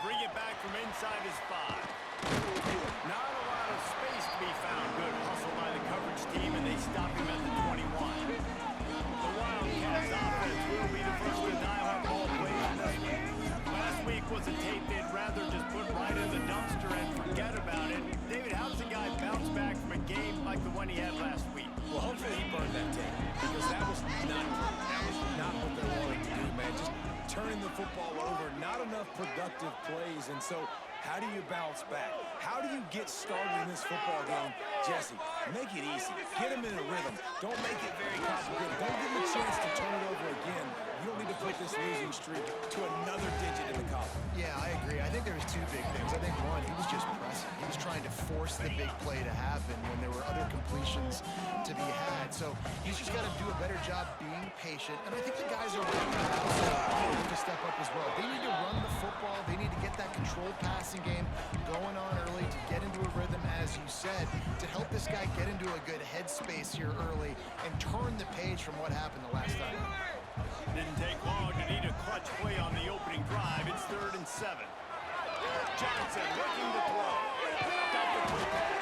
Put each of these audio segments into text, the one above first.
bring it back from inside his 5. Not a lot of space to be found. Good hustle by the coverage team, and they stop him at the 21. The Wildcats offense will be the first to dial up ball plays in this one. Last week was a tape they'd rather just put right in the dumpster and forget about it. David, how's the guy bounce back from a game like the one he had last week? Well, hopefully he burned that tape, because that was not what they wanted to do, man. Just turning the football over, not enough productive plays, and so how do you bounce back? How do you get started in this football game? Jesse, make it easy. Get him in a rhythm. Don't make it very complicated. Don't give him a chance to turn it over again. You don't need to put this losing streak to another digit in the column. Yeah, I agree. I think there was two big things. I think, one, he was just pressing. He was trying to force the big play to happen when there were other completions to be had. So he's just got to do a better job being patient. And I think the guys are ready to step up as well. They need to run the football. They need to get that controlled passing game going on early to get into a rhythm, as you said, to help this guy get into a good headspace here early and turn the page from what happened the last time. Didn't take long to need a clutch play on the opening drive. It's 3rd and 7. Johnson looking to throw. Got the quick pass.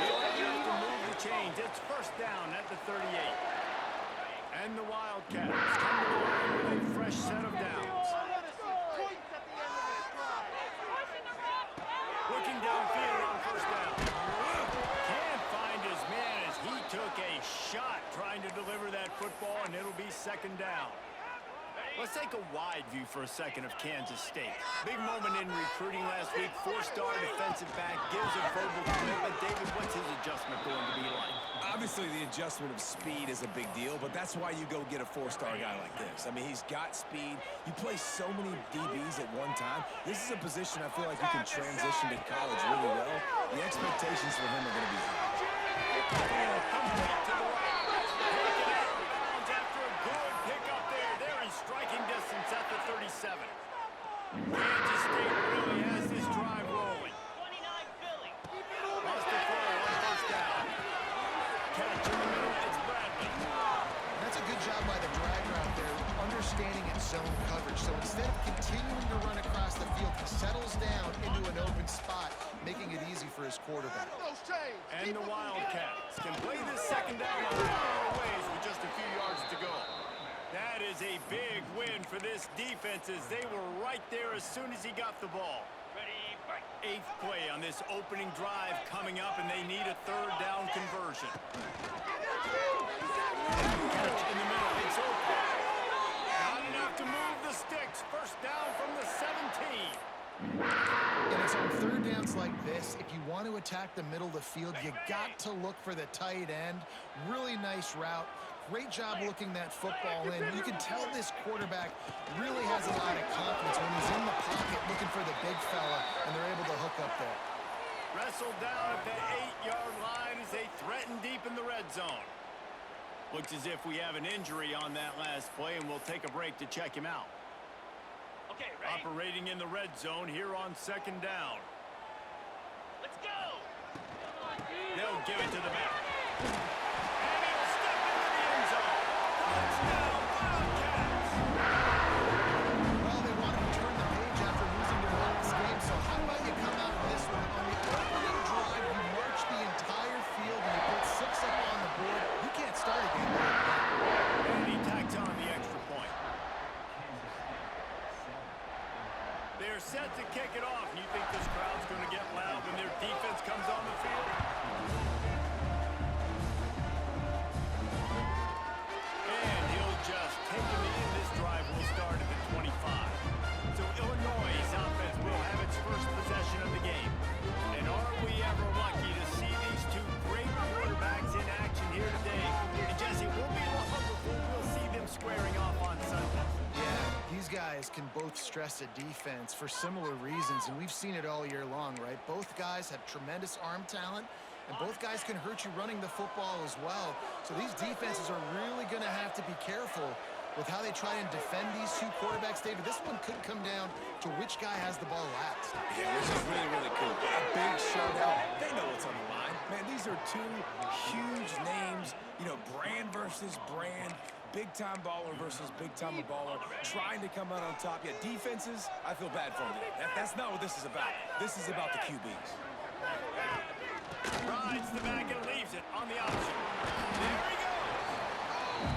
He'll have to move the chains. It's first down at the 38. And the Wildcats come to the line with a fresh set of downs. Looking downfield on first down. Can't find his man as he took a shot trying to deliver that football, and it'll be 2nd down. Let's take a wide view for a second of Kansas State. Big moment in recruiting last week. 4-star defensive back gives a verbal commitment. David, what's his adjustment going to be like? Obviously, the adjustment of speed is a big deal, but that's why you go get a 4-star guy like this. I mean, he's got speed. You play so many DBs at one time. This is a position I feel like you can transition to college really well. The expectations for him are going to be high. Striking distance at the 37. Kansas State really has this drive rolling. 29 Philly. Lost the throw on first down. Catch in the middle, it's Bradley. That's a good job by the dragger out there, understanding its zone coverage. So instead of continuing to run across the field, he settles down into an open spot, making it easy for his quarterback. And the Wildcats can play this 2nd down a lot of ways with just a few yards to go. That is a big win for this defense, as they were right there as soon as he got the ball. Ready, break. 8th play on this opening drive coming up, and they need a 3rd down conversion. Catch in the middle, it's open. Not enough to move the sticks. First down from the 17. And it's on 3rd downs like this. If you want to attack the middle of the field, you got to look for the tight end. Really nice route. Great job looking that football in. You can tell this quarterback really has a lot of confidence when he's in the pocket looking for the big fella, and they're able to hook up there. Wrestled down at the 8-yard line as they threaten deep in the red zone. Looks as if we have an injury on that last play, and we'll take a break to check him out. Okay, ready. Operating in the red zone here on 2nd down. Let's go. They'll give it to the back. And he'll step into the end zone. Touchdown, Wildcats! Well, they wanted to turn the page after losing their last game, so how about you come out of this one? On the opening drive, you march the entire field and you put 6 up on the board. You can't start again. And he tacks on the extra point. They're set to kick it off. You think this crowd's going to get loud when their defense comes on the field? And he'll just take him in. This drive will start at the 25. So Illinois' offense will have its first possession of the game. And are we ever lucky to see these two great quarterbacks in action here today? And Jesse, we'll be long before we'll see them squaring off on Sunday. Yeah, these guys can both stress a defense for similar reasons, and we've seen it all year long, right? Both guys have tremendous arm talent, and both guys can hurt you running the football as well. So these defenses are really going to have to be careful with how they try and defend these two quarterbacks, David. This one could come down to which guy has the ball last. Yeah, this is really, really cool. A big showdown. They know what's on the line. Man, these are two huge names, you know, brand versus brand. big-time baller versus big-time baller, trying to come out on top. Yeah, defenses, I feel bad for them. That's not what this is about. This is about the QBs. Rides the back and leaves it on the option. There he goes.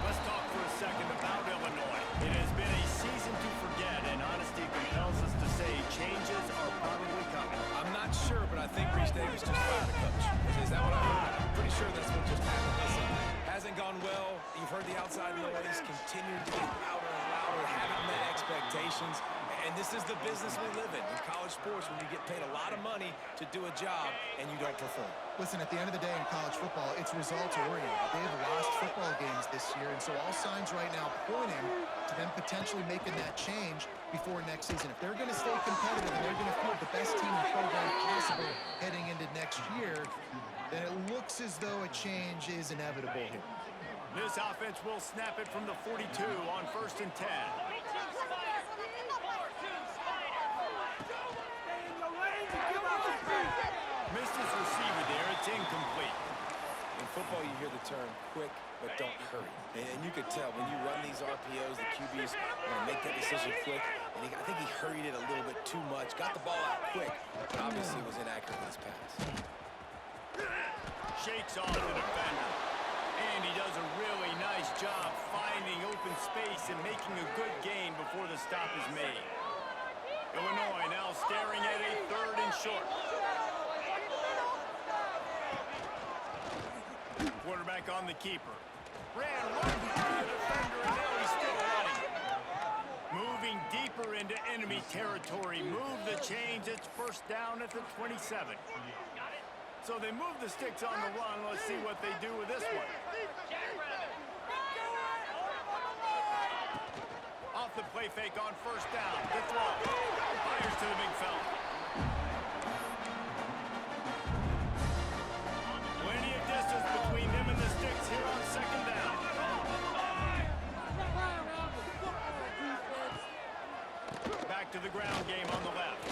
Let's talk for a second about Illinois. It has been a season to forget, and honesty compels us to say changes are probably coming. I'm not sure, but I think Reese Davis just fired a coach. Is that what I heard? I'm pretty sure that's what just happened. Listen, hasn't gone well. You've heard the outside noise, continuing to get louder and louder, haven't met expectations. And this is the business we live in college sports, when you get paid a lot of money to do a job and you don't perform. Listen, at the end of the day in college football, it's results-oriented. They've lost football games this year, and so all signs right now pointing to them potentially making that change before next season. If they're going to stay competitive and they're going to field the best team in the program possible heading into next year, then it looks as though a change is inevitable here. This offense will snap it from the 42 on 1st and 10. Missed his receiver there. It's incomplete. In football, you hear the term quick, but don't hurry. And you could tell when you run these RPOs, the QBs want to make that decision quick. And I think he hurried it a little bit too much. Got the ball out quick, but obviously was inaccurate with his pass. Shakes off the defender. And he does a really nice job finding open space and making a good gain before the stop is made. Illinois now staring at a 3rd and short. Quarterback on the keeper. Ran right through the defender, and now he's still running. Moving deeper into enemy territory. Move the chains. It's 1st down at the 27. So they move the sticks on the run. Let's see what they do with this one. Off the play fake on 1st down. The throw. Fires to the big fella. Plenty of distance between them and the sticks here on 2nd down. Back to the ground game on the left.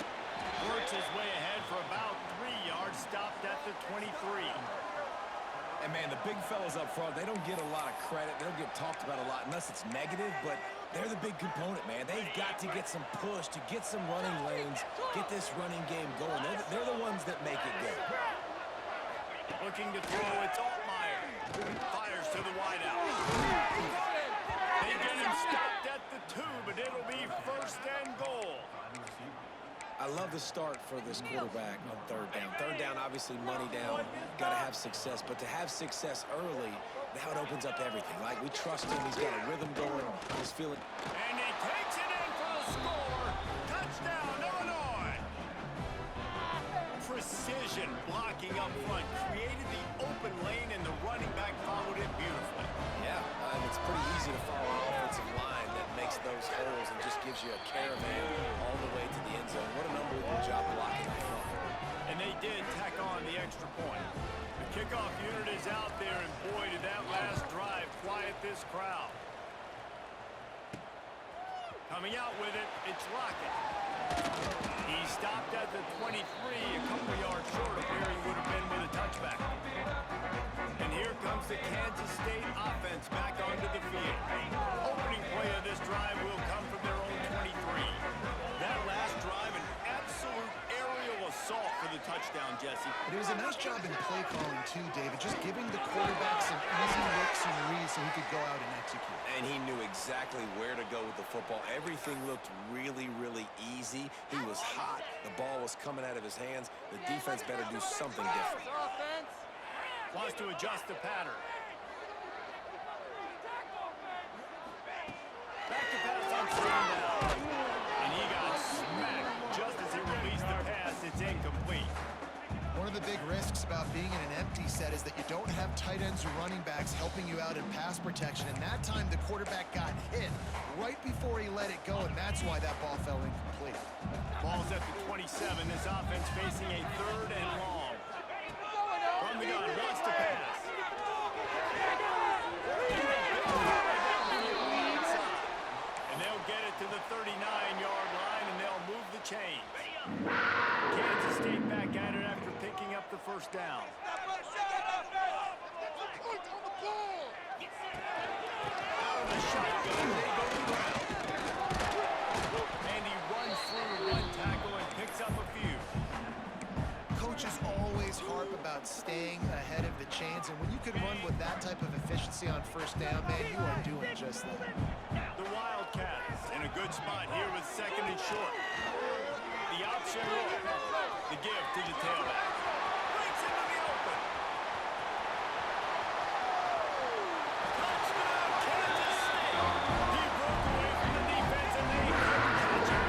Works his way ahead for about 3 yards, stopped at the 23. And, man, the big fellas up front, they don't get a lot of credit. They don't get talked about a lot unless it's negative, but they're the big component, man. They've got to get some push, to get some running lanes, get this running game going. They're the ones that make it go. Looking to throw, it's Altmaier. Fires to the wideout. They get him stopped at the 2, but it'll be 1st and goal. I love the start for this quarterback on 3rd down. 3rd down, obviously money down, got to have success. But to have success early, now it opens up everything. Like, we trust him. He's got a rhythm going. He's feeling. And he takes it in for the score. Touchdown, Illinois. Precision blocking up front. Created the open lane, and the running back followed it beautifully. Yeah, it's pretty easy to follow an offensive line that makes those holes and just gives you a caravan all the way to the end zone. What an unbelievable job blocking up front. And they did tack on the extra point. The kickoff unit is out there, and boy, did that last drive quiet this crowd. Coming out with it, it's Lockett. He stopped at the 23, a couple yards short of where he would have been with a touchback. And here comes the Kansas State offense back onto the field. Opening play of this drive will come from their own 23. That last drive, an absolute aerial assault for the touchdown, Jesse. But it was a nice job in play calling too, David, just giving the quarterback some easy looks and reads so he could go out and execute. And he knew exactly where to go with the football. Everything looked really, really easy. He was hot. The ball was coming out of his hands. The defense better do something different. Wants to adjust the pattern. Back to pass on 2nd down. And he got smacked just as he released the pass. It's incomplete. One of the big risks about being in an empty set is that you don't have tight ends or running backs helping you out in pass protection. And that time the quarterback got hit right before he let it go, and that's why that ball fell incomplete. Ball's at the 27. This offense facing a 3rd and long. From the gun, wants to pass. And they'll get it to the 39-yard line, and they'll move the chains. Kansas State back at it after picking up the 1st down. Out of the shotgun. They go to the ground. And he runs through one tackle and picks up a few. Coaches always harp about staying ahead of the chains, and when you can run with that type of efficiency on first down, man, you are doing just that. The Wildcats in a good spot here with second and short. The option roll. The give to the tailback. Breaks into the open. Touchdown, Kansas State. He broke away from the defense and they couldn't catch him.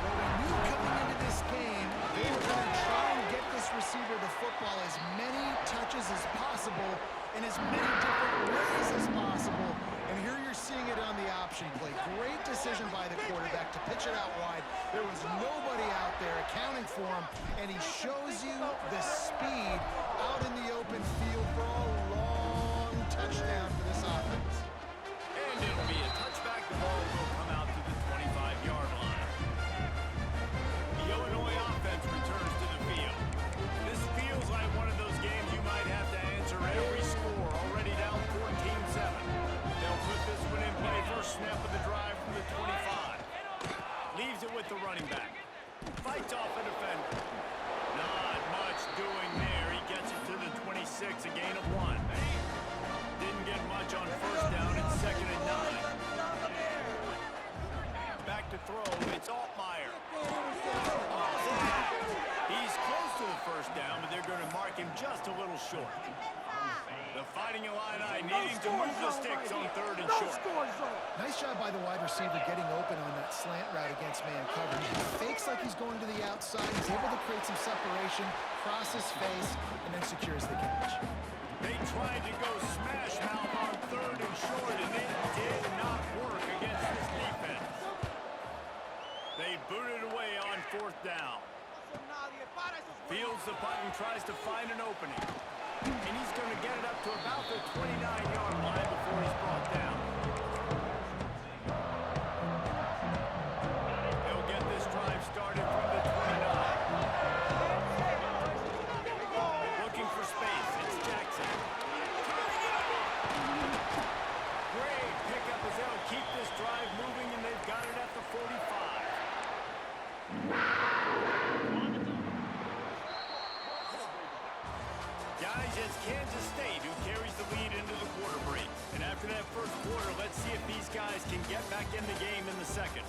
Well, we knew coming into this game, they were going to try and get this receiver the football as many touches as possible in as many different ways as possible. And here you're seeing it on the option play. Great decision by the quarterback to pitch it out wide. There was nobody out there accounting for him, and he shows you the speed out in the open field for a long touchdown for this offense. And it'll be a touchback. The ball will come out to the 25-yard line. The Illinois offense returns to the field. This feels like one of those games you might have to answer every score. Already down 14-7. They'll put this one in play. First snap of the drive from the 25. Leaves it with the running back. Fights off a defender. Not much doing there. He gets it to the 26, a gain of 1. Didn't get much on first down and second and 9. Back to throw. It's Altmaier. He's close to the first down, but they're going to mark him just a little short. The Fighting Illini needing to move the sticks on third and short. Nice job by the wide receiver getting open on that slant route against man coverage. He fakes like he's going to the outside. He's able to create some separation, cross his face, and then secures the catch. They tried to go smash mouth on third and short, and it did not work against this defense. They booted away on fourth down. Fields the punt and tries to find an opening. And he's going to get it up to about the 29-yard line before he's brought down. They'll get this drive started from the 29. Looking for space. It's Jackson. Great pickup as they'll keep this drive moving, and they've got it at the 45. Guys, it's Kansas State who carries the lead into the quarter break. And after that first quarter, let's see if these guys can get back in the game in the second.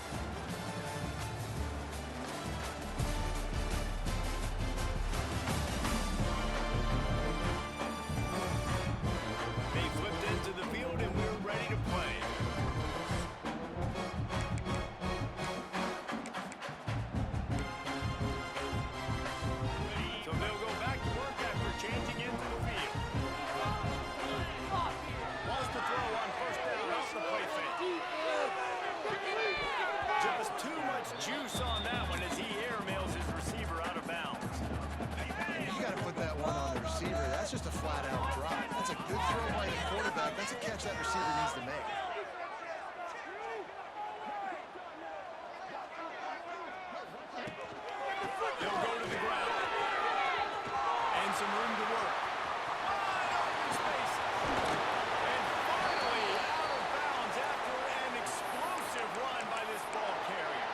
They flipped into the field and we're ready to play. So they'll go back to work after changing into the field. Wants to throw on first down off the play fake. Just too much juice on that one as he airmails his receiver out of bounds. You got to put that one on the receiver. That's just a flat-out drop. That's a good throw by the quarterback. That's a catch that receiver needs to make. They'll go to the ground. And some room to work. Wide open space. And finally out of bounds after an explosive run by this ball carrier.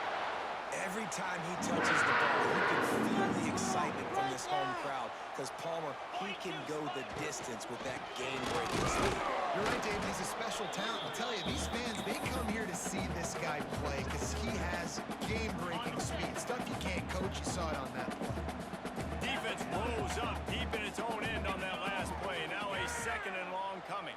Every time he touches the ball, you can feel the excitement from this home crowd. Because Palmer, he can go the distance with that game-breaking speed. You're right, David. He's a special talent. I'll tell you, these fans, they come here to see this guy play because he has game-breaking speed. Stuff you can't coach. You saw it on that play. Defense blows up deep in its own end on that last play. Now a second and long coming.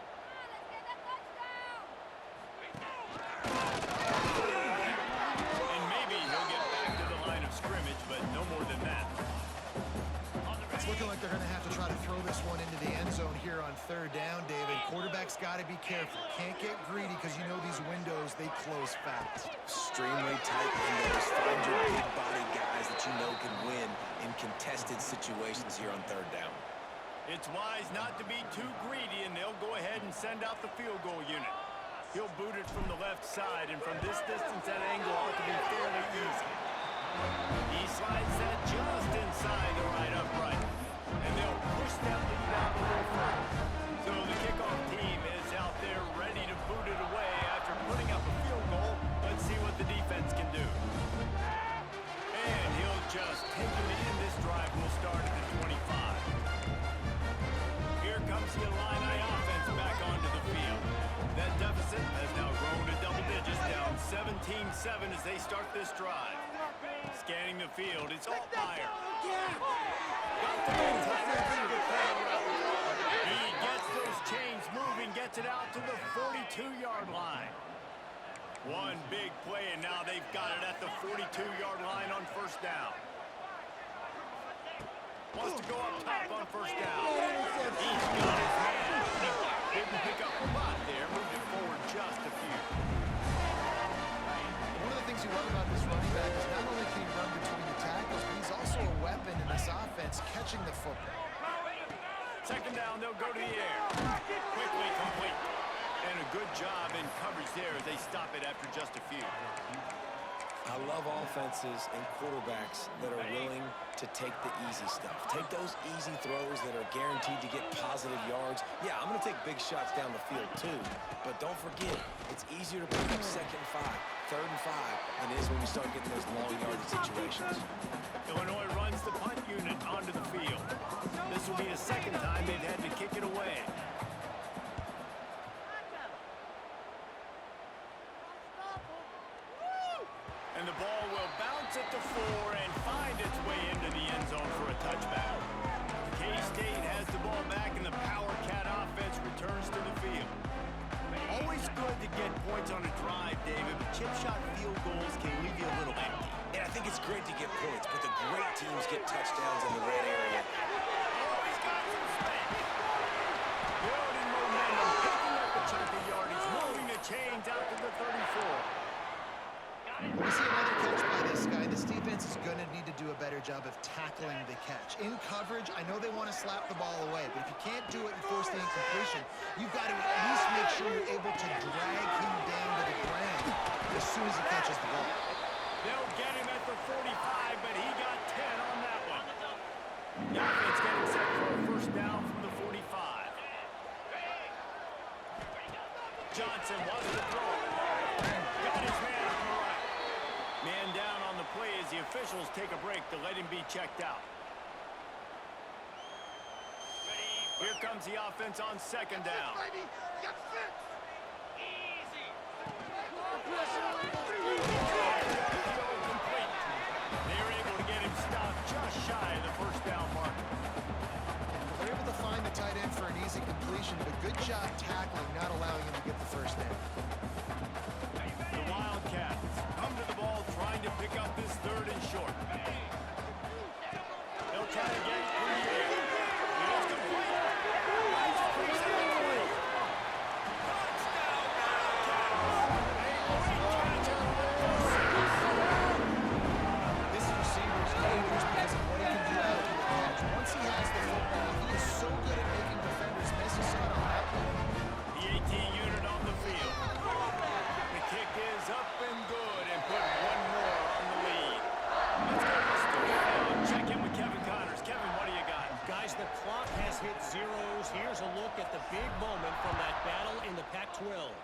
And maybe he'll get back to the line of scrimmage, but no more than that. It's looking like they're going to have to try to throw this one into the end zone here on third down, David. Quarterback's got to be careful. Can't get greedy because you know these windows, they close fast. Extremely tight windows. Find your big body guys that you know can win in contested situations here on third down. It's wise not to be too greedy, and they'll go ahead and send out the field goal unit. He'll boot it from the left side, and from this distance, that angle ought to be fairly easy. He slides that just inside the right upright, and they'll push that lead out a little further. So the kickoff team is out there ready to boot just taking it in. This drive will start at the 25. Here comes the Illini offense back onto the field. That deficit has now grown to double digits, down 17-7 as they start this drive. Scanning the field, it's Altmaier. Got the entire He gets those chains moving, gets it out to the 42-yard line. One big play, and now they've got it at the 42-yard line on first down. Wants to go up top on first down. He's got his man. Didn't pick up a lot there, moving forward just a few. One of the things you love about this running back is not only can he run between the tackles, but he's also a weapon in this offense catching the football. Second down, they'll go to the air. Quickly complete. And a good job in coverage there as they stop it after just a few. I love offenses and quarterbacks that are willing to take the easy stuff. Take those easy throws that are guaranteed to get positive yards. Yeah, I'm going to take big shots down the field too. But don't forget, it's easier to pick up 2nd and 5, 3rd and 5 than it is when you start getting those long yardage situations. Illinois runs the punt unit onto the field. This will be the second time they've had to kick it away. And the ball will bounce at the 4 and find its way into the end zone for a touchback. K-State has the ball back and the Power Cat offense returns to the field. Always good to get points on a drive, David, but chip shot field goals can leave you a little empty. And I think it's great to get points, but the great teams get touchdowns in the red area. Always got some space. Building momentum, picking up a chunk of yardage, moving the chains out to the 34. We see another catch by this guy. This defense is going to need to do a better job of tackling the catch. In coverage, I know they want to slap the ball away, but if you can't do it and force the incompletion, you've got to at least make sure you're able to drag him down to the ground as soon as he catches the ball. They'll get him at the 45, but he got 10 on that one. The offense getting set for a first down from the 45. Johnson wants to throw. Got his man on the right. Man down on the play as the officials take a break to let him be checked out. Here comes the offense on second down. Easy. Complete. They were able to get him stopped just shy of the first down mark. They're able to find the tight end for an easy completion, but good job tackling, not allowing him to get the first down. The Wildcats come to the ball trying to pick up this 3rd and short. They'll try to get it through the air. It is complete. Nice piece of the play. Touchdown, Wildcats. A great catch on the ball. This receiver is dangerous because of what he can do after the catch. Once he has the football, he is so good at making defenders miss. You saw it on that play. The 18 unit on the field. The kick is up and good and put one more on the lead. Let's go to the studio now and check in with Kevin Connors. Kevin, what do you got? Guys, the clock has hit zeros. Here's a look at the big moment from that battle in the Pac-12.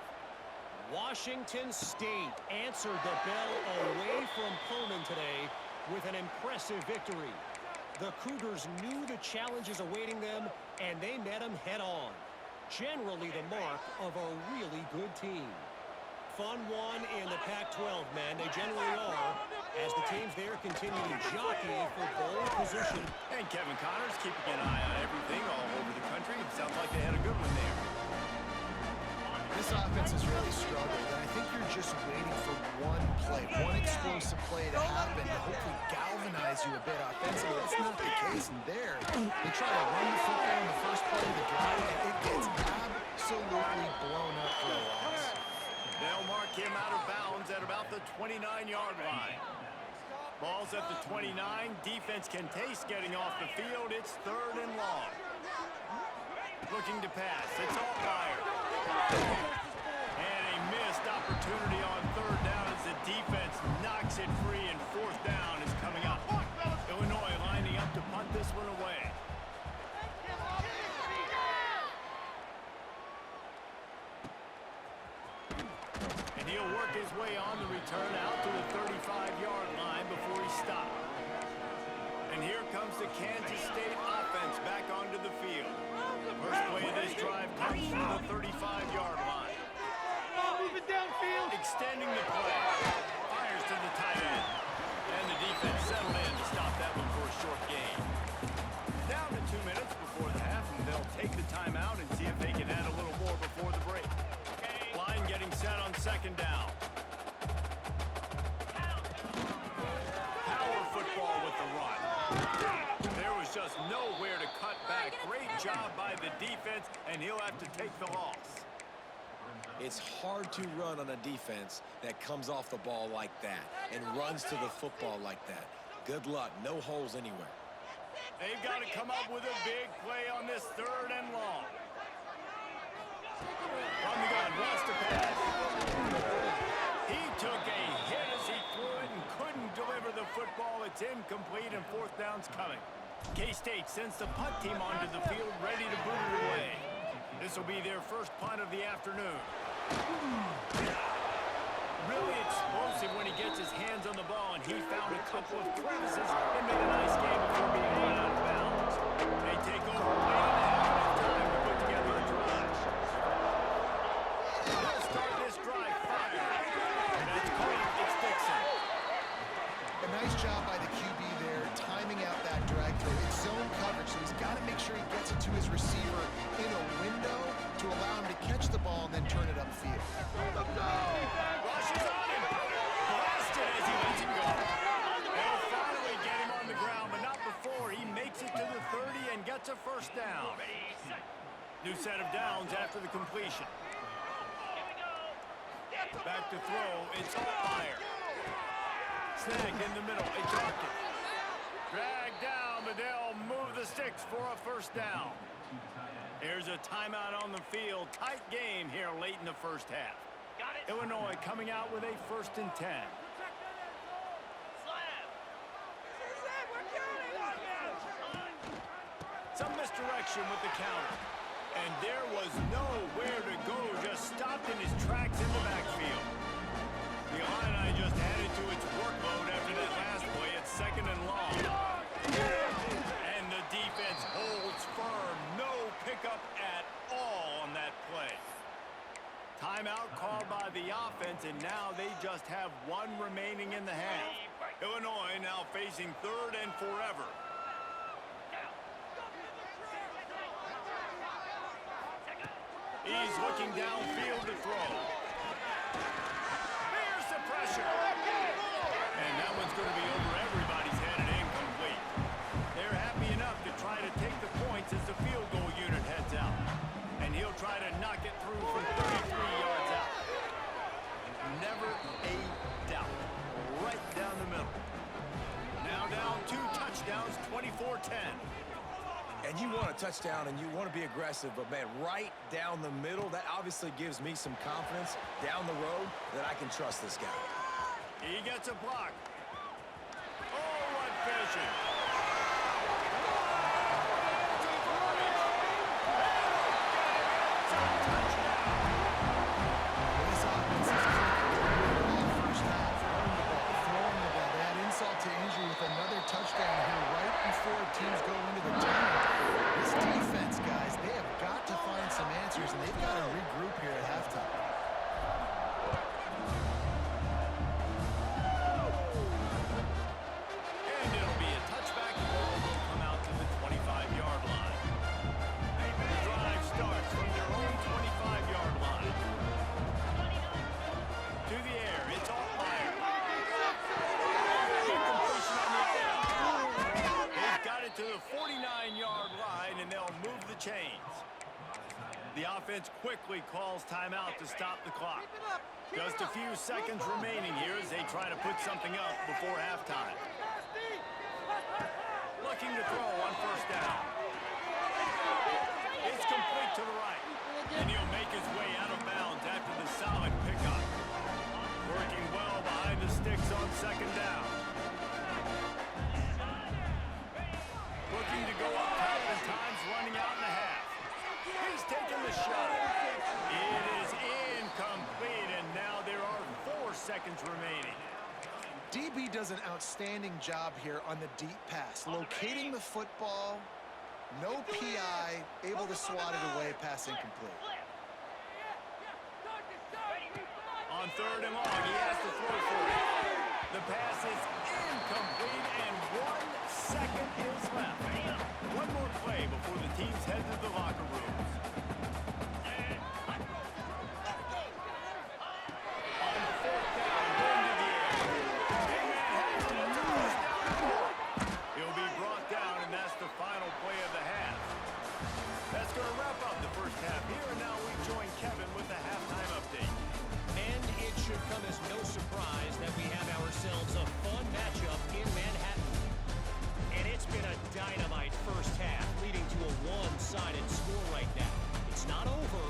Washington State answered the bell away from Pullman today with an impressive victory. The Cougars knew the challenges awaiting them, and they met them head-on. Generally the mark of a really good team. Fun one in the Pac-12, man. They generally are, as the teams there continue to jockey for bowl position. And Kevin Connors keeping an eye on everything all over the country. It sounds like they had a good one there. This offense has really struggled, and I think you're just waiting for one play, one explosive play to happen to hopefully galvanize you a bit offensively. That's not the case in there. They try to run the football in the first play of the drive, and it gets absolutely blown up for a loss. They'll mark him out of bounds at about the 29-yard line. Ball's at the 29. Defense can taste getting off the field. It's 3rd and long. Looking to pass. It's Altmaier. And a missed opportunity on 3rd down as the defense knocks it free, and 4th down is coming up. Illinois lining up to punt this one away. And he'll work his way on the return out to the 35-yard line before he stopped. And here comes the Kansas State offense back onto the field. First play of this drive comes from the 35-yard line. Moving downfield. Extending the play. Fires to the tight end. And the defense settled in to stop that one for a short gain. Down to 2 minutes before the half, and they'll take the timeout and see if they can add a little more before the break. Line getting set on second down. Power football with the run. There was just nowhere to cut back. Great job by the defense, and he'll have to take the loss. It's hard to run on a defense that comes off the ball like that and runs to the football like that. Good luck. No holes anywhere. They've got to come up with a big play on this 3rd and long. From the gun, wants to pass. He took a hit as he threw it and couldn't deliver the football. It's incomplete and 4th down's coming. K-State sends the punt team onto the field, ready to boot it away. This will be their first punt of the afternoon. Really explosive when he gets his hands on the ball, and he found a couple of crevices and made a nice game before being run out of bounds. They take over late in the half time to put together a drive. They'll start this drive fire. That's Cody. It's Dixon. A nice job by the QB there, timing out that drag throw. It's zone coverage, so he's got to make sure he gets it to his receiver in a window to allow him to catch the ball and then turn it upfield. Rushes on him. Blasted as he lets him go. They'll finally get him on the ground, but not before. He makes it to the 30 and gets a first down. New set of downs after the completion. Back to throw. It's Altmyer. Snagged in the middle. It's Arkin. Dragged down, but they'll move the sticks for a first down. Here's a timeout on the field. Tight game here late in the first half. Illinois coming out with a 1st and 10. Some misdirection with the counter. And there was nowhere to go. Just stopped in his tracks in the backfield. The Illini just added to its workload after that last play at 2nd and long. And the defense holds firm. No pickup at all on that play. Timeout called by the offense, and now they just have 1 remaining in the half. Illinois now facing 3rd and forever. He's looking downfield to throw. There's the pressure. And that one's going to be over everybody's head and incomplete. They're happy enough to try to take the points as the field goal unit heads out. And he'll try to knock it through from 33 yards out. Never a doubt. Right down the middle. Now down 2 touchdowns, 24-10. And you want a touchdown and you want to be aggressive, but man, right down the middle, that obviously gives me some confidence down the road that I can trust this guy. He gets a block. Oh, what vision. This offense is clicking all first half, throwing the ball. They had insult to injury with another touchdown here right before teams go into the timeout. This defense, guys, they have got to find some answers, and they've got to regroup here at halftime. And it'll be a touchback. The ball will come out to the 25-yard line. The drive starts from their own 25-yard line. To the air, it's Altmyer. Incompletion on the outside. They've got it to the 49-yard line, and they'll move the chains. The offense quickly calls timeout to stop the clock. Just a few seconds remaining here as they try to put something up before halftime. Looking to throw on first down. It's complete to the right. And he'll make his way out of bounds after the solid pickup. Working well behind the sticks on second down. Looking to go up top, and time's running out in the half. He's taking the shot. It is incomplete, and now there are 4 seconds remaining. DB does an outstanding job here on the deep pass, locating the football, no PI, able to swat it away, pass incomplete. On 3rd and long, he has to throw for it. The pass is incomplete, and 1 second is left. One more play before the teams head to the locker rooms. On 4th down, going to the air. Big man has it. It's a first down. He'll be brought down, and that's the final play of the half. That's going to wrap up the first half here, and now we join Kevin with the halftime update. And it should come as no surprise that we have ourselves a fun matchup in Manhattan. And it's been a dynamite first half, leading to a one-sided score right now. It's not over,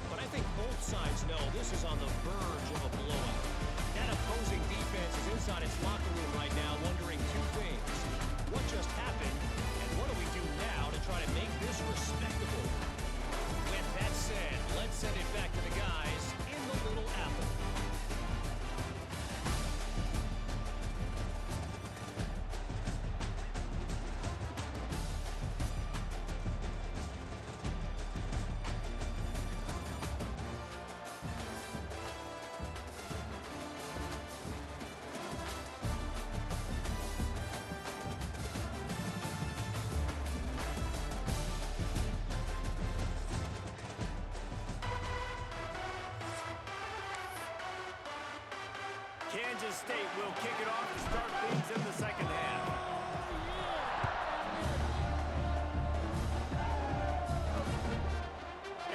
but I think both sides know this is on the verge of a blowout. That opposing defense is inside its locker room right now wondering two things. What just happened, and what do we do now to try to make this respectable? With that said, let's send it back to the guys in the Little Apple. Kansas State will kick it off to start things in the second half.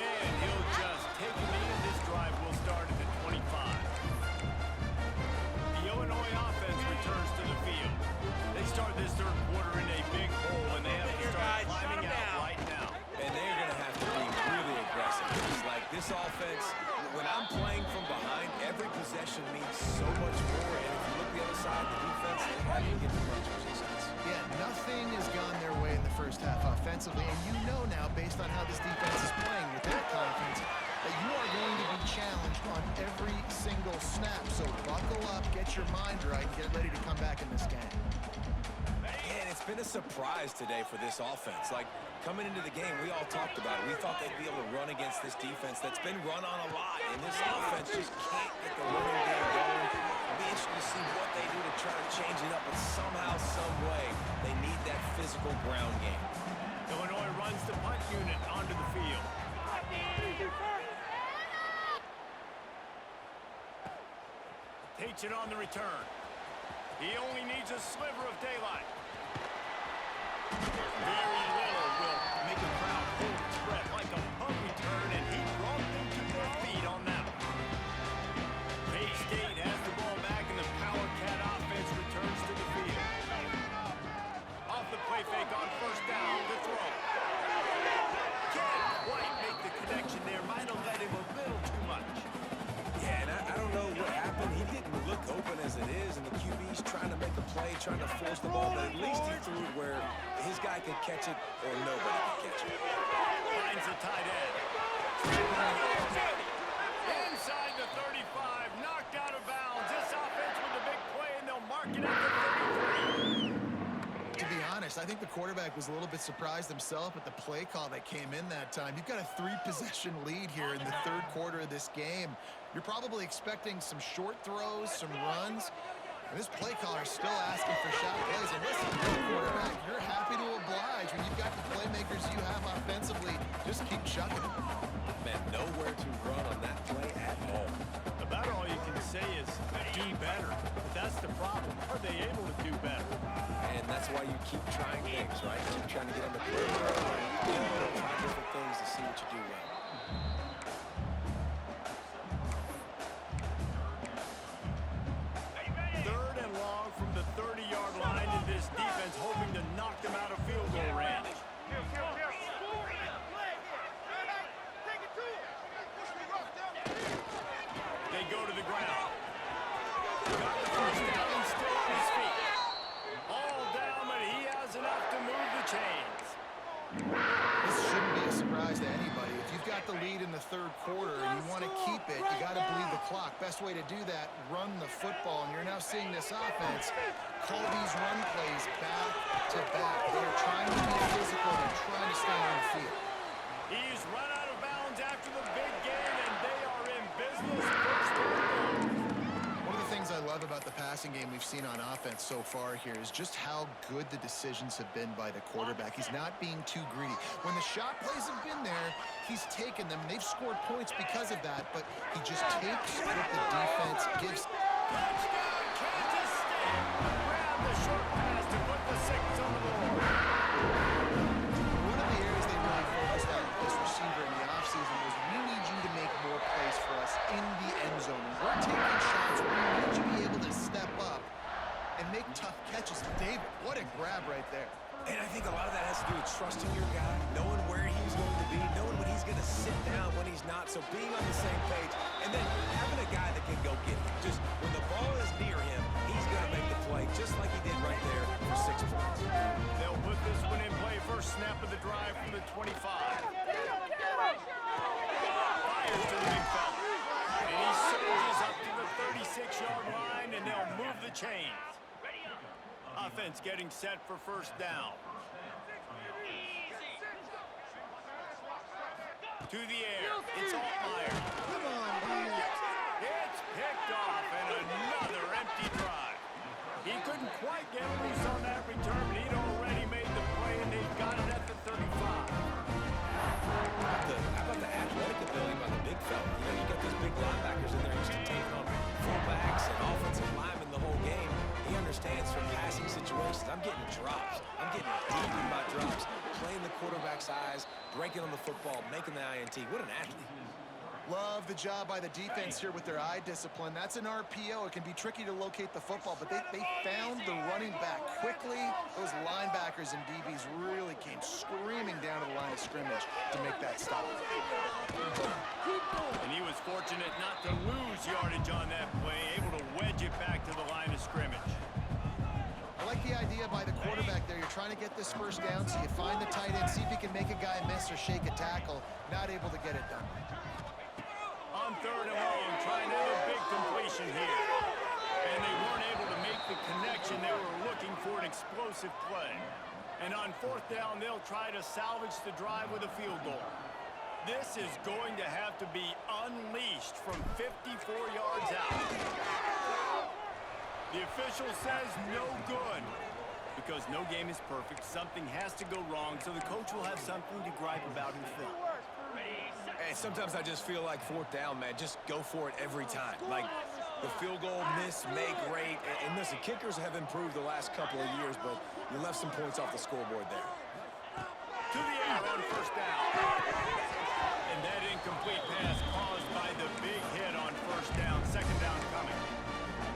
And he'll just take a knee, and this drive will start at the 25. The Illinois offense returns to the field. They start this third quarter in a big hole, and they have to start climbing out right now. And they're going to have to be really aggressive. It's like this offense, when I'm playing from behind, every possession means so much more. And if you look the other side, the defense, they haven't get the much resistance. Yeah, nothing has gone their way in the first half offensively, and you know now, based on how this defense is playing with their confidence, that you are going to be challenged on every single snap. So buckle up, get your mind right, and get ready to come back in this game. And it's been a surprise today for this offense. Like, coming into the game, we all talked about it. We thought they'd be able to run against this defense that's been run on a lot, and this offense just can't get the running game going. It'll be interesting to see what they do to try to change it up, but somehow, some way, they need that physical ground game. Illinois runs the punt unit onto the field. Takes it on the return. He only needs a sliver of daylight. Very little will make a crowd hold its breath like a punt return, and he brought them to their feet on that one. K-State has the ball back, and the Power Cat offense returns to the field. Off the play fake on first down, the throw. Can't quite make the connection there. Might have let him a little too much. Yeah, and I don't know what happened. He didn't look open as it is, and the QB's trying to make a play, trying to force the ball, but at least he threw it where his guy could catch it or nobody could catch it. Finds the tight end. Inside the 35, knocked out of bounds. This offense with a big play, and they'll mark it at the 33. To be honest, I think the quarterback was a little bit surprised himself at the play call that came in that time. You've got a 3-possession lead here in the third quarter of this game. You're probably expecting some short throws, some runs. And this play caller is still asking for shot plays. And listen, you're a quarterback, you're happy to oblige. When you've got the playmakers you have offensively, just keep chucking it. Man, nowhere to run on that play at all. About all you can say is do better. But that's the problem. Are they able to do better? And that's why you keep trying things, right? Keep trying to get on the perimeter. Try different things to see what you do well. Third and long from the 30-yard line, and this defense hoping to knock them out of field goal range. They go to the ground. Got the first down and still on his feet. All down, but he has enough to move the chains. This shouldn't be a surprise to anybody. If you've got the lead in the third quarter and you want to keep it, you got to bleed the clock. Best way to do that, run the football. And you're now seeing this offense call these run plays back to back. They're trying to be physical. They're trying to stay on the field. He's run out of bounds after the big game, and they are in business. First and goal. One of the things I love about the passing game we've seen on offense so far here is just how good the decisions have been by the quarterback. He's not being too greedy. When the shot plays have been there, he's taken them. They've scored points because of that, but he just takes what the defense gives. Touchdown, Kansas State. Grab the short pass to put the six on the board. One of the areas they really focused on this receiver in the offseason was we need you to make more plays for us in the end zone. And we're taking shots. We need you to be able to step up and make tough catches. David, what a grab right there. And I think a lot of that has to do with trusting your guy, knowing where he's going to be, knowing when he's going to sit down, when he's not. So being on the same page, and then having a guy that can go get it. Just when the ball is near him, he's going to make the play, just like he did right there for 6 points. They'll put this one in play. First snap of the drive from the 25. Fires to the big fella. And he surges up to the 36-yard line, and they'll move the chains. Offense getting set for first down. To the air. It's Altmaier. Come on, dude. It's picked off, and another empty drive. He couldn't quite get loose on that return, but he'd already made the play, and they've got it at the 35. How about the athletic ability by the big fella? You know, you got those big linebackers in there used to taking on fullbacks and offensive linemen the whole game. He understands from passing situations. I'm getting drops. I'm getting deep in my drops. Playing the quarterback's eyes, breaking on the football, making the INT. What an athlete. Love the job by the defense here with their eye discipline. That's an RPO. It can be tricky to locate the football, but they found the running back quickly. Those linebackers and DBs really came screaming down to the line of scrimmage to make that stop. And he was fortunate not to lose yardage on that play, able to wedge it back to the line of scrimmage. I like the idea by the quarterback there. You're trying to get this first down, so you find the tight end, see if you can make a guy miss or shake a tackle. Not able to get it done. On third and long, trying to have a big completion here. And they weren't able to make the connection. They were looking for an explosive play. And on fourth down, they'll try to salvage the drive with a field goal. This is going to have to be unleashed from 54 yards out. The official says no good. Because no game is perfect, something has to go wrong, so the coach will have something to gripe about in film. And sometimes I just feel like fourth down, man, just go for it every time. Like the field goal, miss, make, rate. And listen, kickers have improved the last couple of years, but you left some points off the scoreboard there. To the air on first down. And that incomplete pass caused by the big hit on first down. Second down coming.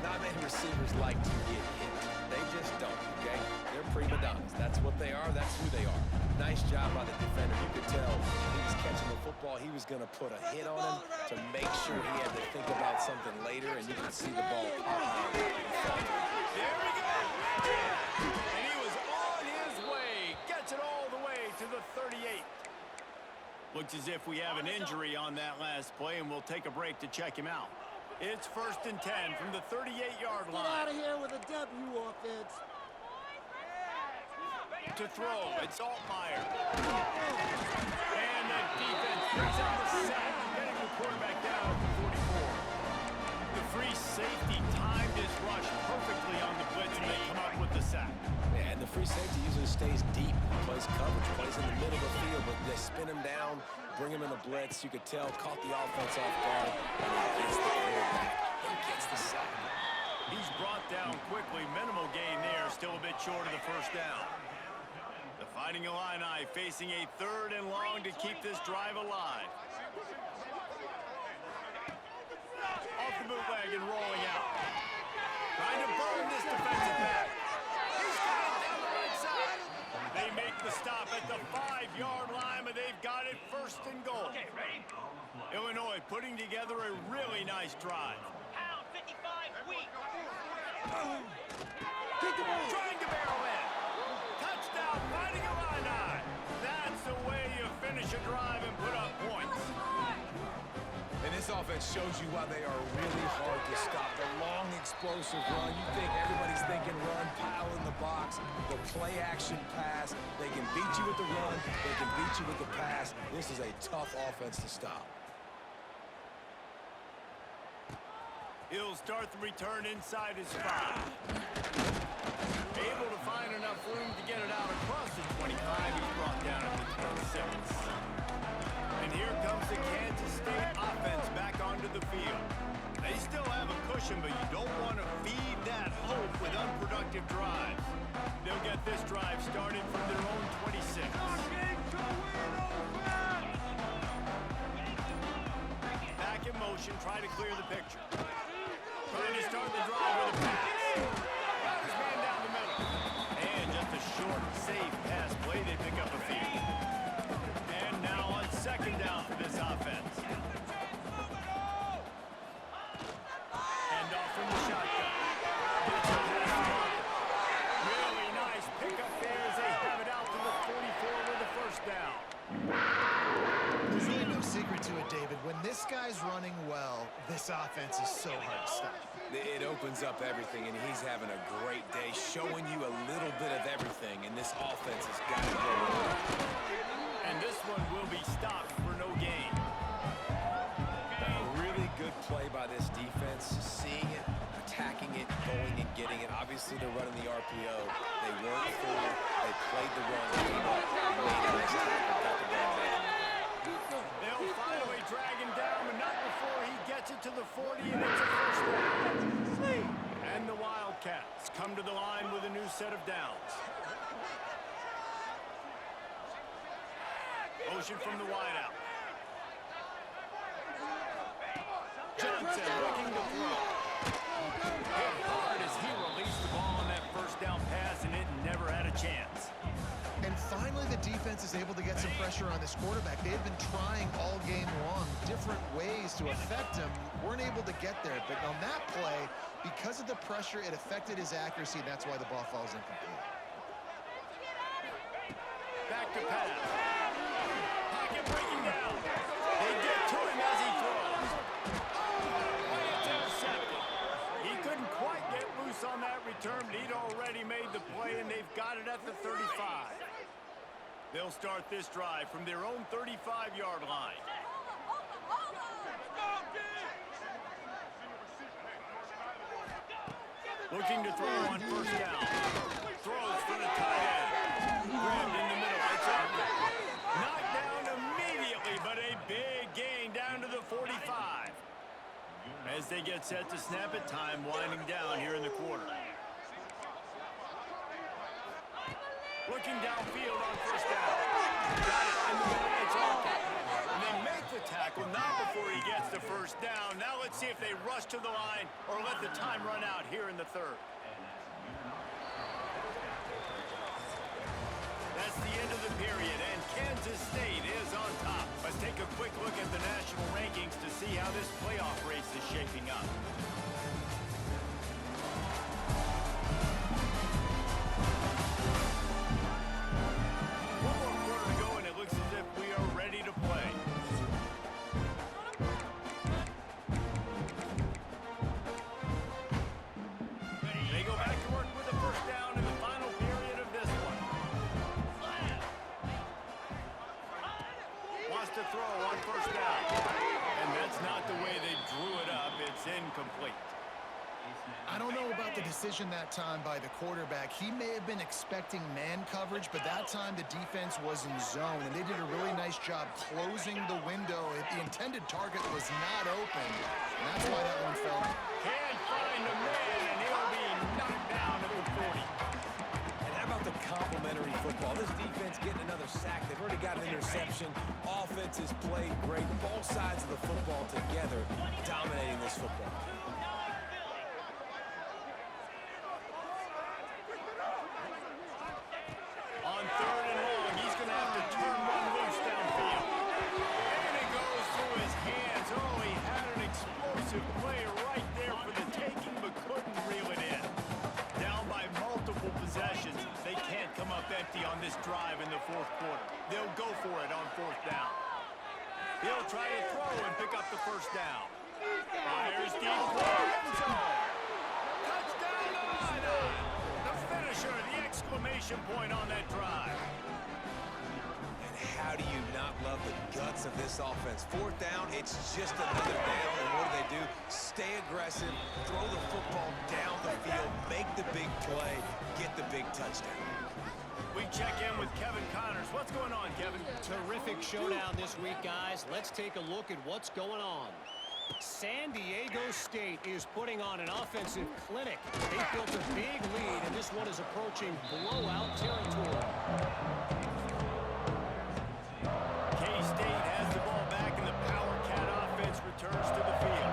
Not many receivers like to get hit. They just don't, okay? They're prima donnas. That's what they are. That's who they are. Nice job by the defender. You could tell he was catching the football. He was going to put a hit on him to make sure he had to think about something later, and you could see the ball pop out. There we go. And he was on his way. Gets it all the way to the 38. Looks as if we have an injury on that last play, and we'll take a break to check him out. It's first and 10 from the 38-yard line. Get out of here with a W, offense. To throw, it's Altmaier. And the defense brings out the sack, getting the quarterback down at the 44. The free safety timed his rush perfectly on the blitz, and they come up with the sack. Yeah, and the free safety usually stays deep, plays coverage, plays in the middle of the field, but they spin him down, bring him in a blitz. You could tell, caught the offense off guard, and he gets the quarterback and gets the sack. He's brought down quickly. Minimal gain there, still a bit short of the first down. The Fighting Illini facing a third and long to keep this drive alive. Off the bootleg and rolling out. Trying to burn this defensive back. He's got it down the right side. They make the stop at the 5-yard line, but they've got it first and goal. Okay, ready? Illinois putting together a really nice drive. Pound 55 weak. Trying to barrel in. Touchdown, Fighting Illini. That's the way you finish a drive and put up points. this offense shows you why they are really hard to stop. The long, explosive run. You think everybody's thinking run, pile in the box. The play-action pass. They can beat you with the run. They can beat you with the pass. This is a tough offense to stop. He'll start the return inside his 5. Able to find enough room to get it out across the 25. He's brought down at the 26. And here comes the Kansas State offense back onto the field. They still have a cushion, but you don't want to feed that hope with unproductive drives. They'll get this drive started from their own 26. Back in motion, try to clear the picture. Trying to start the drive with a pass. Got his man down the middle. And just a short, safe pass play. They pick up a few. And now on second down for this offense. And off from the shotgun. Gets a pass. Really nice pickup there as they have it out to the 44 with the first down. There's really no secret to it, David. When this guy's running well, this offense is so hard to stop. It opens up everything, and he's having a great day, showing you a little bit of everything, and this offense has got to go on. And this one will be stopped for no gain. A really good play by this defense, seeing it, attacking it, going and getting it. Obviously, they're running the RPO. They weren't full. They played the run. Came up, made a nice tackle, got the ball back. They'll finally drag him down, but not before he gets it to the 40, and it's a first down. And the Wildcats come to the line with a new set of downs. Motion from the wideout. Johnson looking to throw. Hit hard as he released the ball on that first down pass, and it never had a chance. And finally, the defense is able to get some pressure on this quarterback. They had been trying all game long different ways to affect him. Weren't able to get there. But on that play, because of the pressure, it affected his accuracy, and that's why the ball falls incomplete. Back to pass. Pocket breaking down. They get to him as he throws. Oh, it's intercepted. He couldn't quite get loose on that return, but he'd already made the play, and they've got it at the 35. They'll start this drive from their own 35-yard line. Looking to throw on first down. Throws for the tight end. Grabbed in the middle. It's up. Knocked down immediately, but a big gain down to the 45. As they get set to snap it, time winding down here in the quarter. Looking downfield on first down. Got it in the middle. It's off. And they make the tackle, not before he gets the first down. Now let's see if they rush to the line or let the time run out here in the third. That's the end of the period, and Kansas State is on top. Let's take a quick look at the national rankings to see how this playoff race is shaping up. One more quarter to go, and it looks as if we are ready to play. They go back to work with a first down in the final period of this one. Wants to throw on first down. And that's not the way they drew it up. It's incomplete. I don't know about the decision that time by the quarterback. He may have been expecting man coverage, but that time the defense was in zone, and they did a really nice job closing the window. The intended target was not open, and that's why that one fell. Can't find a man, and he'll be knocked down at the 40. And how about the complimentary football? This defense getting another sack. They've already got an interception. Offense has played great. Both sides of the football together dominating this football. On third and long, he's going to have to turn one loose downfield. And it goes through his hands. Oh, he had an explosive play right there for the taking, but couldn't reel it in. Down by multiple possessions. They can't come up empty on this drive in the fourth quarter. They'll go for it on fourth down. He'll try to throw and pick up the first down. Fires deep for the end zone. Touchdown Nevada! The finisher, the exclamation point on that drive. And how do you not love the guts of this offense? Fourth down, it's just another down, and what do? Stay aggressive, throw the football down the field, make the big play, get the big touchdown. We check in with Kevin Connors. What's going on, Kevin? Terrific showdown this week, guys. Let's take a look at what's going on. San Diego State is putting on an offensive clinic. They built a big lead, and this one is approaching blowout territory. K-State has the ball back, and the Power Cat offense returns to the field.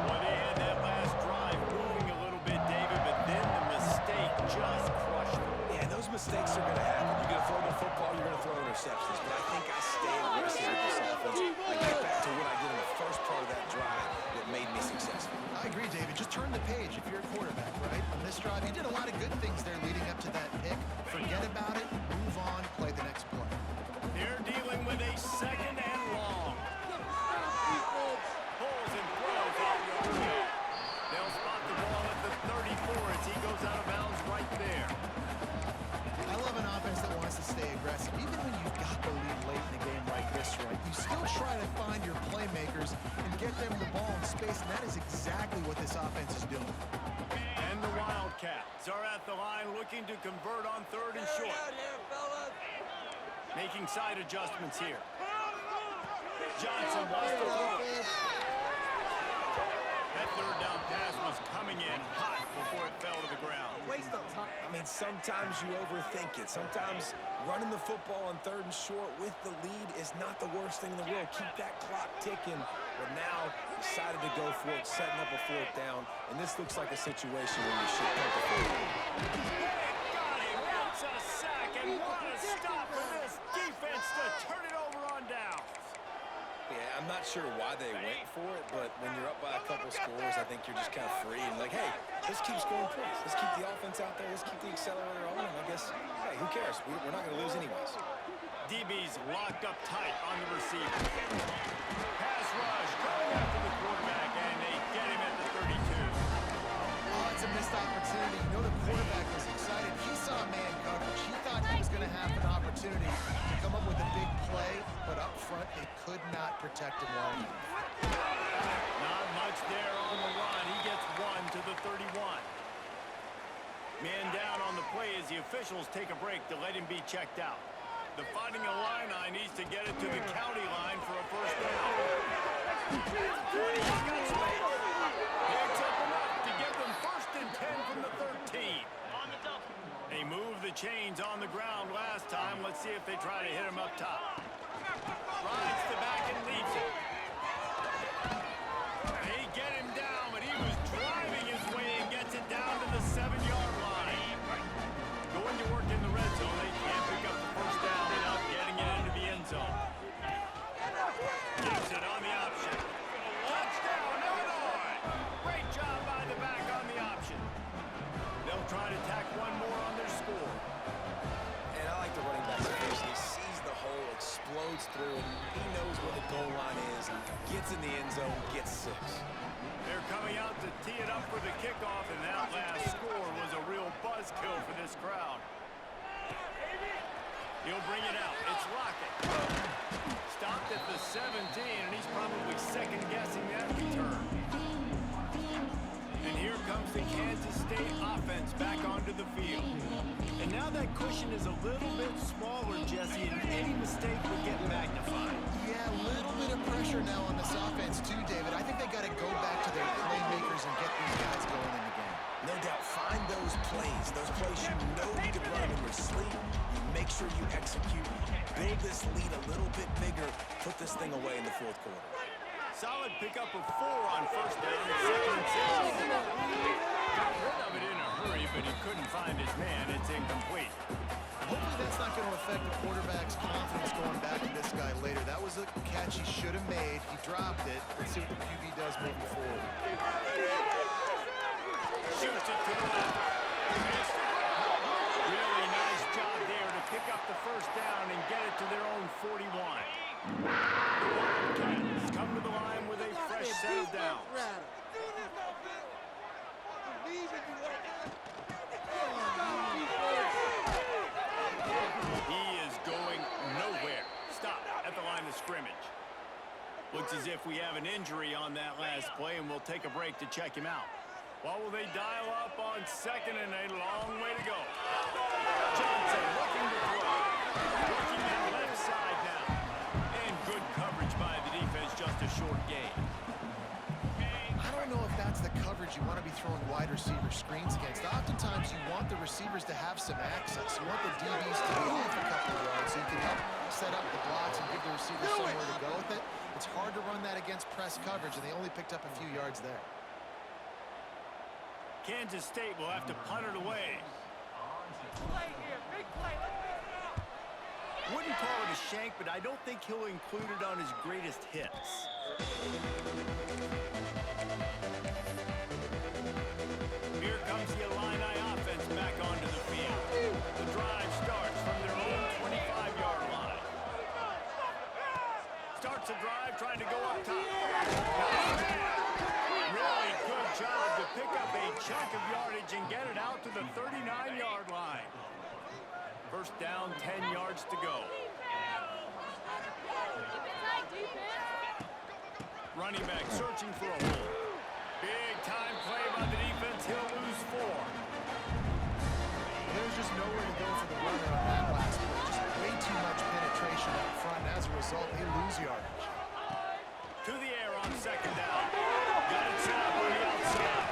Well, they had that last drive moving a little bit, David, but then the mistake just crushed them. Yeah, those mistakes are going to happen. You're going to throw the football, you're going to throw interceptions, but I think I stay aggressive with this offense. I get back to what I did in the first part of that drive that made me successful. I agree, David. Just turn the page if you're a quarterback, right? On this drive, you did a lot of good things there leading up to that pick. Forget about it, move on, play the next play. They're dealing with a second and long. Pulls and throws off the field. They'll spot the ball at the 34 as he goes out of bounds right there. I love an offense that wants to stay aggressive. Even when you've got the lead late in a game like this, right, you still try to find your playmakers and get them the ball in space, and that is exactly what this offense is doing. And the Wildcats are at the line looking to convert on third and short. Making side adjustments here. Johnson wants to throw. That third down pass was coming in hot before it fell to the ground. I mean, sometimes you overthink it. Sometimes running the football on third and short with the lead is not the worst thing in the world. Keep that clock ticking. But now decided to go for it, setting up a fourth down. And this looks like a situation where you should punt the football. Got him. That's a sack. And what a stop for this defense to turn it over on downs. Yeah, I'm not sure why they went for it, but when you're up by a couple scores, I think you're just kind of free and like, hey, let's keep scoring points. Let's keep the offense out there. Let's keep the accelerator on. And I guess, hey, who cares? We're not going to lose anyways. DB's locked up tight on the receiver. Pass rush going after the quarterback, and they get him at the 32. Oh, it's a missed opportunity. You know the quarterback was excited. He saw man coverage. He thought he was going to have an opportunity to come up with a big play, but up front, they could not protect him well enough. Not much there on the run. He gets one to the 31. Man down on the play as the officials take a break to let him be checked out. The Fighting Illini needs to get it to the county line for a first down. He's got space. Picks up enough to get them first and 10 from the 13. They moved the chains on the ground last time. Let's see if they try to hit him up top. Rides the back and leaves it. They get him down, but he was driving his way and gets it down to the 7-yard line. Going to work in the red zone. They can't pick up the first down without getting it into the end zone. Gives it on the option. Touchdown, Illinois! Great job by the back on the option. They'll try to tack one more on their score. And I like the running back's approach. He sees the hole, explodes through it. He knows where the goal line is, gets in the end zone, gets 6. They're coming out to tee it up for the kickoff, and that last score was a real buzzkill for this crowd. He'll bring it out. It's Lockett. Stopped at the 17, and he's probably second-guessing that return. And here comes the Kansas State offense back onto the field. And now that cushion is a little bit smaller, Jesse, and any mistake will get magnified. Yeah, a little bit of pressure now on this offense too, David. I think they got to go back to their playmakers and get these guys going in the game. No doubt, find those plays you know you can run in your sleep. You make sure you execute. Build this lead a little bit bigger. Put this thing away in the fourth quarter. Solid pickup of 4 on first down at 2nd and 6. Got rid of it in a hurry, but he couldn't find his man. It's incomplete. Hopefully that's not going to affect the quarterback's confidence going back to this guy later. That was a catch he should have made. He dropped it. Let's see what the QB does moving forward. Shoots it to the left. Missed it. Really nice job there to pick up the first down and get it to their own 41. The Wildcats if we have an injury on that last play, and we'll take a break to check him out. What will they dial up on second and a long way to go? Johnson looking to throw. Working that left side now. And good coverage by the defense, just a short gain. I don't know if that's the coverage you want to be throwing wide receiver screens against. Oftentimes, you want the receivers to have some access. You want the DBs to be off a couple of yards so you can help set up the blocks and give the receivers somewhere to go with it. It's hard to run that against press coverage, and they only picked up a few yards there. Kansas State will have to punt it away. Play here, big play. Let's make it out. Wouldn't call it a shank, but I don't think he'll include it on his greatest hits. Here comes the Illini offense back onto the field. The drive starts from their own 25-yard line. Starts the drive trying to go up top. Really good job to pick up a chunk of yardage and get it out to the 39-yard line. First down, 10 yards to go. Running back searching for a hole. Big time play by the defense. He'll lose 4. There's just nowhere to go for the runner on that last play. Just way too much penetration up front. And as a result, they lose yardage. To the air on second down. Got it set up on the outside.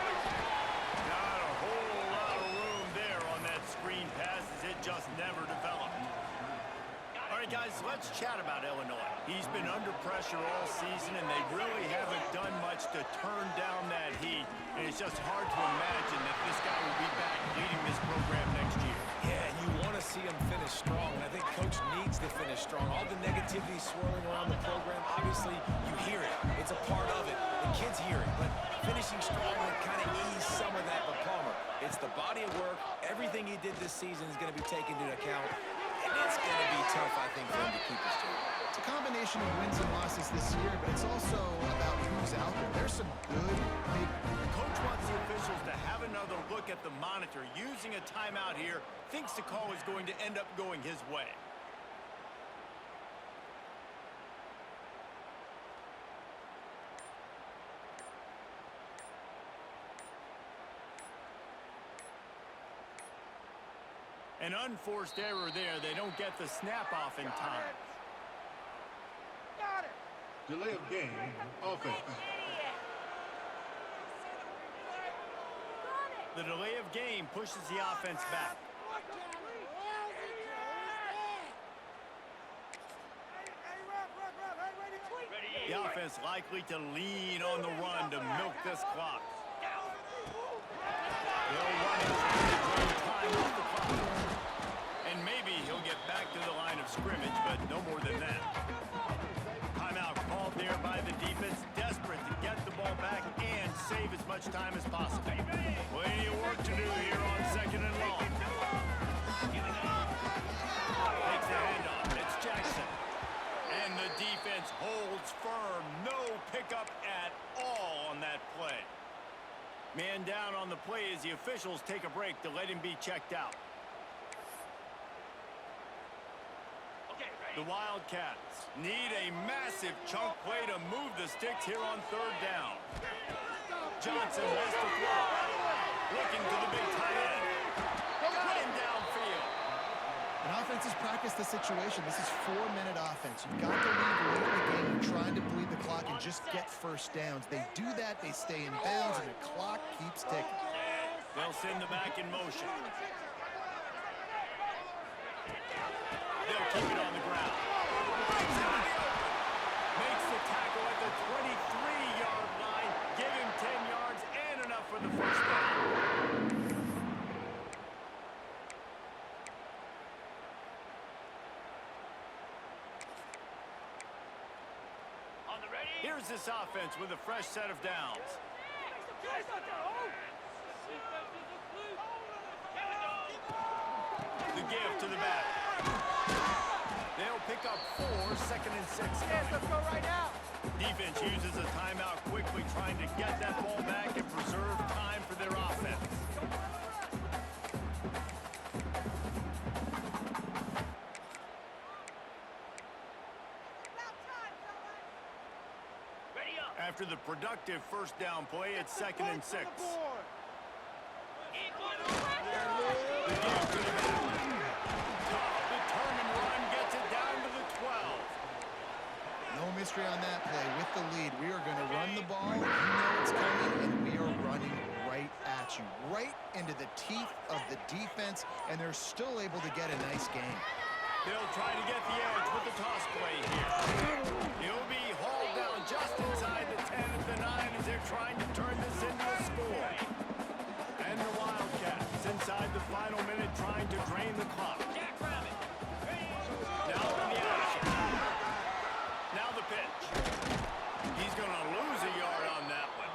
Not a whole lot of room there on that screen pass as it just never developed. All right, guys, let's chat about Illinois. He's been under pressure all season, and they really haven't done much to turn down that heat. And it's just hard to imagine that this guy will be back leading this program next year. Yeah, and you want to see him finish strong, and I think Coach needs to finish strong. All the negativity swirling around the program, obviously, you hear it. It's a part of it. The kids hear it, but finishing strong would kind of ease some of that. But Palmer, it's the body of work. Everything he did this season is going to be taken into account, and it's going to be tough, I think, for him to keep his team. It's a combination of wins and losses this year, but it's also about who's out there. There's some good, big... The coach wants the officials to have another look at the monitor. Using a timeout here, thinks the call is going to end up going his way. An unforced error there. They don't get the snap off in time. Got it. Delay of game, offense. The delay of game pushes the offense back. The offense likely to lean on the run to milk this clock. They'll run it to drain time off the clock. And maybe he'll get back to the line of scrimmage, but no more than that. Timeout called there by the defense, desperate to get the ball back and save as much time as possible. Plenty of work to do here on second and long. Takes the handoff. It's Jackson. And the defense holds firm. No pickup at all on that play. Man down on the play as the officials take a break to let him be checked out. The Wildcats need a massive chunk play to move the sticks here on third down. Johnson has to throw. Looking to the big tight end. Got him downfield. An offense has practiced the situation. This is 4-minute offense. You've got to lead late in the game. You're trying to bleed the clock and just get first downs. They do that, they stay in bounds, and the clock keeps ticking. They'll send the back in motion. They'll keep it on the ground. Breaks it in the open. Makes the tackle at the 23-yard line. Give him 10 yards and enough for the first down. Here's this offense with a fresh set of downs. The give to the back. They'll pick up 4, second and 6. Yes, let's go right now. Defense uses a timeout quickly, trying to get that ball back and preserve time for their offense. after the productive first down play at 2nd and 6. Determined run gets it down to the 12. No mystery on that play. With the lead, we are going to run the ball. You know it's coming, and we are running right at you, right into the teeth of the defense, and they're still able to get a nice game. They'll try to get the edge with the toss play here. He'll be hauled down just inside the 10 at the 9 as they're trying to turn this into a score. And the Wildcats inside the final minute trying to drain the clock. Now in the action. Now the pitch. He's going to lose a yard on that one.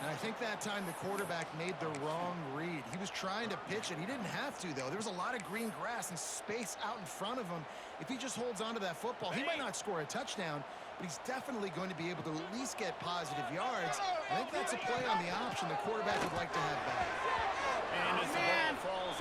And I think that time the quarterback made the wrong read. He was trying to pitch it. He didn't have to, though. There was a lot of green grass and space out in front of him. If he just holds on to that football, he might not score a touchdown, but he's definitely going to be able to at least get positive yards. I think that's a play on the option the quarterback would like to have back. And as the ball falls